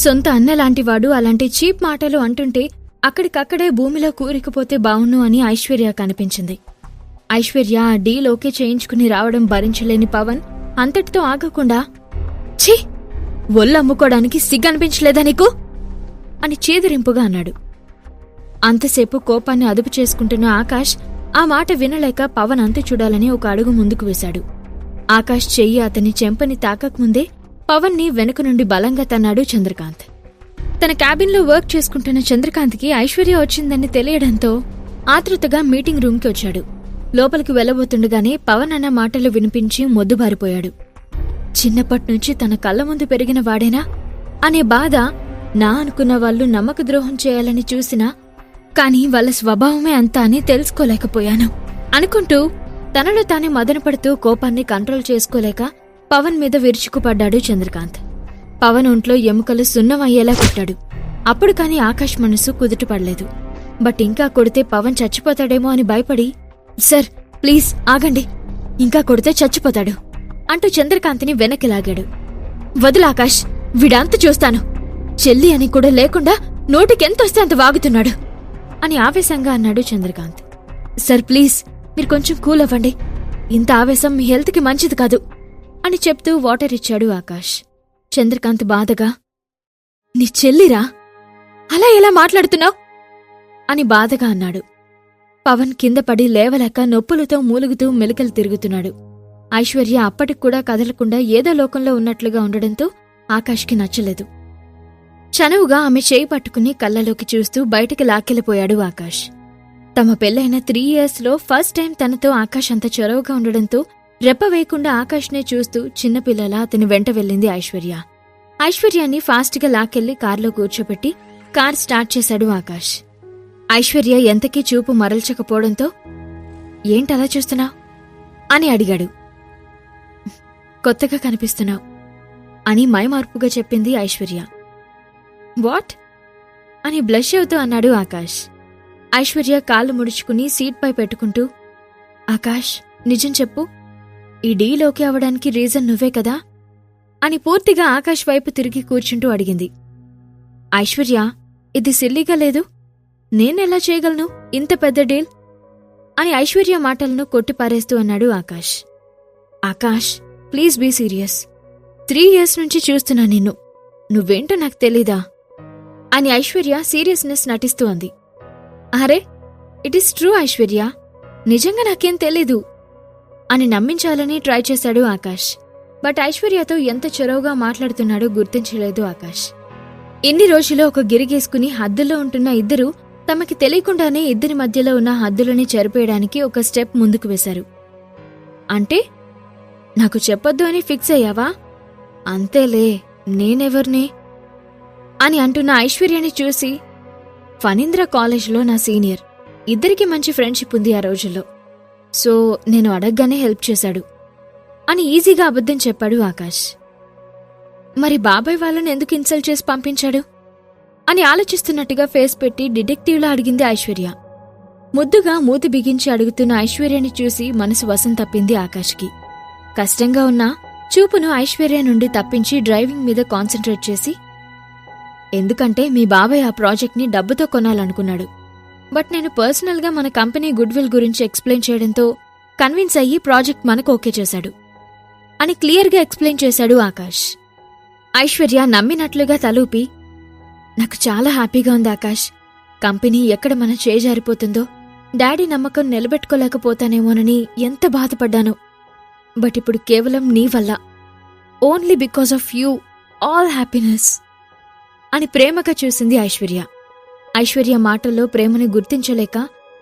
సొంత అన్నలాంటివాడు అలాంటి చీప్ మాటలు అంటుంటే అక్కడికక్కడే భూమిలో కూరికిపోతే బావుణ్ణు అని ఐశ్వర్య కనిపించింది. ఐశ్వర్య ఆ డీల్ ఓకే చేయించుకుని రావడం భరించలేని పవన్ అంతటితో ఆగకుండా, ఛీ, ఒళ్ళమ్ముకోవడానికి సిగ్గనిపించలేదా నీకు అని చేదరింపుగా అన్నాడు. అంతసేపు కోపాన్ని అదుపు చేసుకుంటున్న ఆకాష్ ఆ మాట వినలేక పవన్ అంతు చూడాలని ఒక అడుగు ముందుకు వేశాడు. ఆకాష్ చెయ్యి అతని చెంపని తాకకముందే పవన్ని వెనుక నుండి బలంగా తన్నాడు చంద్రకాంత్. తన క్యాబిన్లో వర్క్ చేసుకుంటున్న చంద్రకాంత్కి ఐశ్వర్య వచ్చిందని తెలియడంతో ఆతృతగా మీటింగ్ రూమ్కి వచ్చాడు. లోపలికి వెళ్లబోతుండగానే పవన్ అన్న మాటలు వినిపించి మొద్దుబారిపోయాడు. చిన్నప్పట్నుంచి తన కళ్ల ముందు పెరిగిన వాడేనా అనే బాధ, నా అనుకున్న వాళ్లు నమ్మకద్రోహం చేయాలని చూసినా కాని వాళ్ళ స్వభావమే అంతా అని తెలుసుకోలేకపోయాను అనుకుంటూ తనలో తానే మదనపడుతూ కోపాన్ని కంట్రోల్ చేసుకోలేక పవన్ మీద విరుచుకుపడ్డాడు చంద్రకాంత్. పవన్ ఒంట్లో ఎముకలు సున్నమయ్యేలా కొట్టాడు. అప్పుడు కాని ఆకాష్ మనసు కుదుటపడలేదు. బట్ ఇంకా కొడితే పవన్ చచ్చిపోతాడేమో అని భయపడి, సార్ ప్లీజ్ ఆగండి, ఇంకా కొడితే చచ్చిపోతాడు అంటూ చంద్రకాంత్ని వెనక్కి లాగాడు. వదులు ఆకాష్, వీడంత చూస్తాను, చెల్లి అని కూడా లేకుండా నోటికెంతొస్తే అంత వాగుతున్నాడు అని ఆవేశంగా అన్నాడు చంద్రకాంత్. సార్ ప్లీజ్ మీరు కొంచెం కూల్ అవ్వండి, ఇంత ఆవేశం మీ హెల్త్కి మంచిది కాదు అని చెప్తూ వాటర్ ఇచ్చాడు ఆకాష్. చంద్రకాంత్ బాధగా, నీ చెల్లిరా, అలా ఎలా మాట్లాడుతున్నావు అని బాధగా అన్నాడు. పవన్ కింద పడి లేవలేక నొప్పులతో మూలుగుతూ మెలికలు తిరుగుతున్నాడు. ఐశ్వర్య అప్పటికూడా కదలకుండా ఏదో లోకంలో ఉన్నట్లుగా ఉండడంతో ఆకాష్కి నచ్చలేదు. చనువుగా ఆమె చేయి పట్టుకుని కళ్ళలోకి చూస్తూ బయటికి లాక్కెళ్ళిపోయాడు ఆకాష్. తమ పెళ్లైన 3 yearsలో ఫస్ట్ టైం తనతో ఆకాష్ అంత చొరవగా ఉండడంతో రెప్పవేయకుండా ఆకాష్నే చూస్తూ చిన్నపిల్లలా అతని వెంట వెళ్ళింది ఐశ్వర్య. ఐశ్వర్యాన్ని ఫాస్ట్గా లాక్కెళ్లి కార్లో కూర్చోబెట్టి కార్ స్టార్ట్ చేశాడు ఆకాష్. ఐశ్వర్య ఎంతకీ చూపు మరల్చకపోవడంతో, ఏంటలా చూస్తున్నావు అని అడిగాడు. కొత్తగా కనిపిస్తున్నావు అని మైమార్పుగా చెప్పింది ఐశ్వర్య. వాట్ అని బ్లష్ అవుతూ అన్నాడు ఆకాష్. ఐశ్వర్య కాళ్ళు ముడుచుకుని సీట్పై పెట్టుకుంటూ, ఆకాష్ నిజం చెప్పు, ఈ డీల్ ఓకే అవడానికి రీజన్ నువ్వే కదా అని పూర్తిగా ఆకాష్ వైపు తిరిగి కూర్చుంటూ అడిగింది. ఐశ్వర్య, ఇది సిల్లీగా లేదు, నేనెలా చేయగలను ఇంత పెద్ద డీల్ అని ఐశ్వర్య మాటలను కొట్టిపారేస్తూ అన్నాడు Akash. Akash please be serious, 3 years నుంచి చూస్తున్నా నిన్ను, నువ్వేంటో నాకు తెలీదా అని ఐశ్వర్య సీరియస్నెస్ నటిస్తూ అంది. అరే ఇట్ ఈస్ ట్రూ ఐశ్వర్య, నిజంగా నాకేం తెలీదు అని నమ్మించాలని ట్రై చేశాడు ఆకాష్. బట్ ఐశ్వర్యతో ఎంత చొరవగా మాట్లాడుతున్నాడో గుర్తించలేదు ఆకాష్. ఇన్ని రోజులు ఒక గిరిగేసుకుని హద్దుల్లో ఉంటున్న ఇద్దరూ తమకి తెలియకుండానే ఇద్దరి మధ్యలో ఉన్న హద్దులని చెరిపేయడానికి ఒక స్టెప్ ముందుకు వేశారు. అంటే నాకు చెప్పొద్దు అని ఫిక్స్ అయ్యావా? అంతేలే, నేనెవర్ని అని అంటున్న ఐశ్వర్యని చూసి, ఫణీంద్ర కాలేజ్లో నా సీనియర్, ఇద్దరికీ మంచి ఫ్రెండ్షిప్ ఉంది ఆ రోజుల్లో, సో నేను అడగ్గానే హెల్ప్ చేశాడు అని ఈజీగా అబద్ధం చెప్పాడు ఆకాష్. మరి బాబాయ్ వాళ్ళని ఎందుకు ఇన్సల్ట్ చేసి పంపించాడు అని ఆలోచిస్తున్నట్టుగా ఫేస్ పెట్టి డిటెక్టివ్లా అడిగింది ఐశ్వర్య. ముద్దుగా మూతి బిగించి అడుగుతున్న ఐశ్వర్యని చూసి మనసు వశం తప్పింది ఆకాష్కి. కష్టంగా ఉన్నా చూపును ఐశ్వర్య నుండి తప్పించి డ్రైవింగ్ మీద కాన్సంట్రేట్ చేసి, ఎందుకంటే మీ బాబాయ్ ఆ ప్రాజెక్ట్ని డబ్బుతో కొనాలనుకున్నాడు, బట్ నేను పర్సనల్గా మన కంపెనీ గుడ్విల్ గురించి ఎక్స్ప్లెయిన్ చేయడంతో కన్విన్స్ అయ్యి ప్రాజెక్ట్ మనకు ఓకే చేశాడు అని క్లియర్గా ఎక్స్ప్లెయిన్ చేశాడు ఆకాష్. ఐశ్వర్య నమ్మినట్లుగా తలూపి, నాకు చాలా హ్యాపీగా ఉంది ఆకాష్, కంపెనీ ఎక్కడ మన చేజారిపోతుందో, డాడీ నమ్మకం నిలబెట్టుకోలేకపోతానేమోనని ఎంత బాధపడ్డానో, బట్ ఇప్పుడు కేవలం నీ వల్ల, only because of you, all happiness అని ప్రేమగా చూసింది ఐశ్వర్య. ఐశ్వర్య మాటల్లో ప్రేమను గుర్తించలేక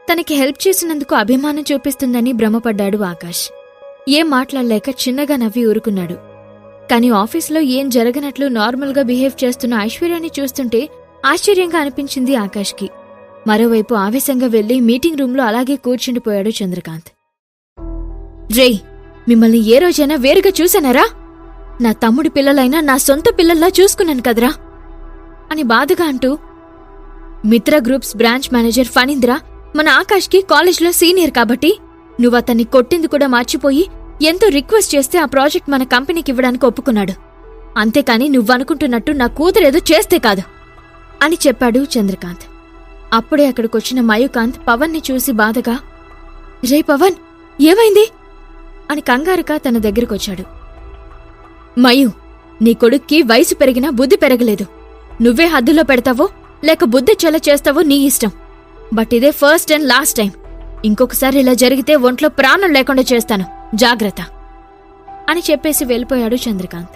తనకి హెల్ప్ చేసినందుకు అభిమానం చూపిస్తుందని భ్రమపడ్డాడు ఆకాష్. ఏం మాట్లాడలేక చిన్నగా నవ్వి ఊరుకున్నాడు. కాని ఆఫీసులో ఏం జరగనట్లు నార్మల్గా బిహేవ్ చేస్తున్న ఐశ్వర్యాన్ని చూస్తుంటే ఆశ్చర్యంగా అనిపించింది ఆకాష్కి. మరోవైపు ఆవేశంగా వెళ్లి మీటింగ్ రూంలో అలాగే కూర్చుండిపోయాడు చంద్రకాంత్. రేయ్, మిమ్మల్ని ఏ రోజైనా వేరుగా చూశానారా? నా తమ్ముడి పిల్లలైనా నా సొంత పిల్లల్లా చూసుకున్నాను కదరా అని బాధగా అంటూ, మిత్ర గ్రూప్స్ బ్రాంచ్ మేనేజర్ ఫణీంద్ర మన ఆకాష్కి కాలేజ్లో సీనియర్ కాబట్టి నువ్వతన్ని కొట్టింది కూడా మర్చిపోయి ఎంతో రిక్వెస్ట్ చేస్తే ఆ ప్రాజెక్ట్ మన కంపెనీకి ఇవ్వడానికి ఒప్పుకున్నాడు. అంతేకాని నువ్వనుకుంటున్నట్టు నా కూతురేదో చేస్తే కాదు అని చెప్పాడు చంద్రకాంత్. అప్పుడే అక్కడికొచ్చిన మయూకాంత్ పవన్ని చూసి బాధగా, రే పవన్, ఏమైంది అని కంగారుగా తన దగ్గరకొచ్చాడు. మయూ, నీ కొడుక్కి వయసు పెరిగినా బుద్ధి పెరగలేదు. నువ్వే హద్దులో పెడతావో లేక బుద్ధి చెల చేస్తావో నీ ఇష్టం. బట్ ఇదే ఫస్ట్ అండ్ లాస్ట్ టైం. ఇంకొకసారి ఇలా జరిగితే ఒంట్లో ప్రాణం లేకుండా చేస్తాను, జాగ్రత్త అని చెప్పేసి వెళ్ళిపోయాడు చంద్రకాంత్.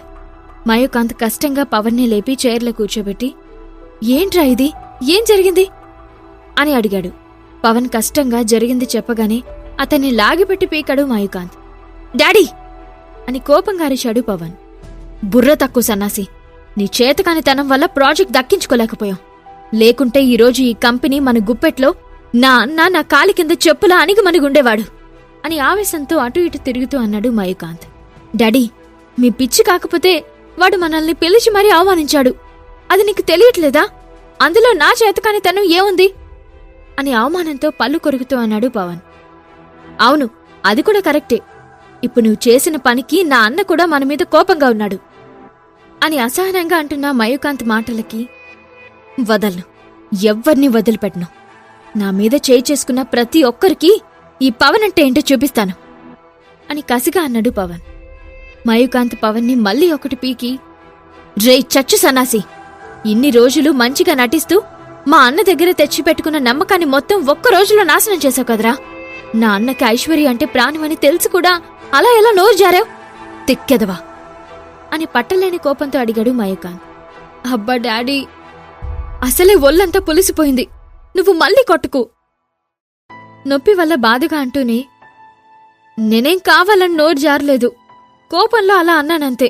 మయూకాంత్ కష్టంగా పవన్ని లేపి చైర్లో కూర్చోబెట్టి, ఏంట్రా ఇది, ఏం జరిగింది అని అడిగాడు. పవన్ కష్టంగా జరిగింది చెప్పగానే అతన్ని లాగిపెట్టి పీకాడు మయూకాంత్. డాడీ అని కోపంగా అరిచాడు పవన్. బుర్ర తక్కువ సన్నాసి, నీ చేతకానితనం వల్ల ప్రాజెక్ట్ దక్కించుకోలేకపోయాం. లేకుంటే ఈరోజు ఈ కంపెనీ మన గుప్పెట్లో నా అన్న నా కాలి కింద చెప్పులా అణిగిమణిగుండేవాడు అని ఆవేశంతో అటు ఇటు తిరుగుతూ అన్నాడు మయూకాంత్. డాడీ, మీ పిచ్చి కాకపోతే వాడు మనల్ని పిలిచి మరీ అవమానించాడు. అది నీకు తెలియట్లేదా? అందులో నా చేతకానితనం ఏముంది అని అవమానంతో పళ్ళు కొరుకుతూ అన్నాడు పవన్. అవును, అది కూడా కరెక్టే. ఇప్పుడు నువ్వు చేసిన పనికి నా అన్న కూడా మన మీద కోపంగా ఉన్నాడు అని అసహనంగా అంటున్న మయూకాంత్ మాటలకి, వదలను, ఎవ్వర్నీ వదిలిపెట్టను. నా మీద చేయి చేసుకున్న ప్రతి ఒక్కరికి ఈ పవన్ అంటే ఏంటో చూపిస్తాను అని కసిగా అన్నాడు పవన్. మయూకాంత్ పవన్ని మళ్ళీ ఒకటి పీకి, రే చచ్చు సన్నాసి, ఇన్ని రోజులు మంచిగా నటిస్తూ మా అన్న దగ్గర తెచ్చిపెట్టుకున్న నమ్మకాన్ని మొత్తం ఒక్క రోజులో నాశనం చేశావు కదరా. నా అన్నకి ఐశ్వర్య అంటే ప్రాణమని తెలుసు కూడా అలా ఎలా నోరు జారావు, తిక్కెదవా అని పట్టలేని కోపంతో అడిగాడు మయూకాంత్. అబ్బా డాడీ, అసలే ఒళ్ళంతా పులిసిపోయింది, నువ్వు మళ్ళీ కొట్టుకు నొప్పి వల్ల బాధగా అంటూనే, నేనేం కావాలని నోరు జారలేదు, కోపంలో అలా అన్నానంతే.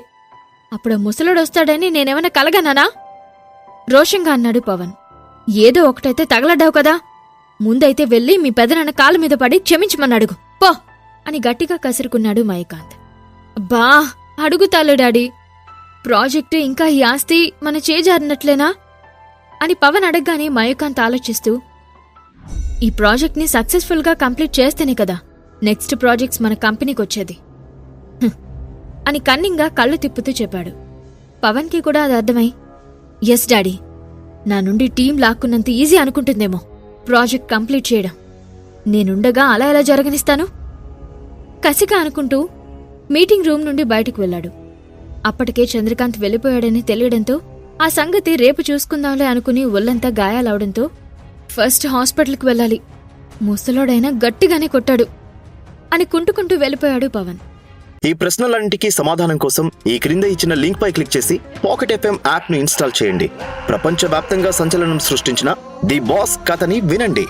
అప్పుడు ముసలుడొస్తాడని నేనేమన్నా కలగనానా రోషంగా అన్నాడు పవన్. ఏదో ఒకటైతే తగలడ్డావు కదా, ముందైతే వెళ్ళి మీ పెదనాన్న కాళ్ళ మీద పడి క్షమించమన్నడుగు పో అని గట్టిగా కసురుకున్నాడు మయూకాంత్. బా అడుగుతాలు డాడీ, ప్రాజెక్టు ఇంకా ఈ ఆస్తి మన చేజారినట్లేనా అని పవన్ అడగగానే మయూకాంత్ ఆలోచిస్తూ, ఈ ప్రాజెక్ట్ని సక్సెస్ఫుల్గా కంప్లీట్ చేస్తేనే కదా నెక్స్ట్ ప్రాజెక్ట్స్ మన కంపెనీకొచ్చేది అని కన్నింగా కళ్ళు తిప్పుతూ చెప్పాడు. పవన్కి కూడా అది అర్థమై, ఎస్ డాడీ, నా నుండి టీం లాక్కున్నంత ఈజీ అనుకుంటుందేమో ప్రాజెక్ట్ కంప్లీట్ చేయడం. నేనుండగా అలా ఎలా జరగనిస్తాను కసిగా అనుకుంటూ మీటింగ్ రూమ్ నుండి బయటకు వెళ్లాడు. అప్పటికే చంద్రకాంత్ వెళ్ళిపోయాడని తెలియడంతో ఆ సంగతి రేపు చూసుకుందాంలే అనుకుని ఒళ్లంతా గాయాలవడంతో ఫస్ట్ హాస్పిటల్కి వెళ్ళాలి, ముసలోడైనా గట్టిగానే కొట్టాడు అని కుంటుకుంటూ వెళ్ళిపోయాడు పవన్. ఈ ప్రశ్నలన్నింటికీ సమాధానం కోసం ఈ క్రింద ఇచ్చిన లింక్ పై క్లిక్ చేసి పాకెట్ ఎఫ్ఎం యాప్ ను ఇన్స్టాల్ చేయండి. ప్రపంచవ్యాప్తంగా సంచలనం సృష్టించిన ది బాస్ కథని వినండి.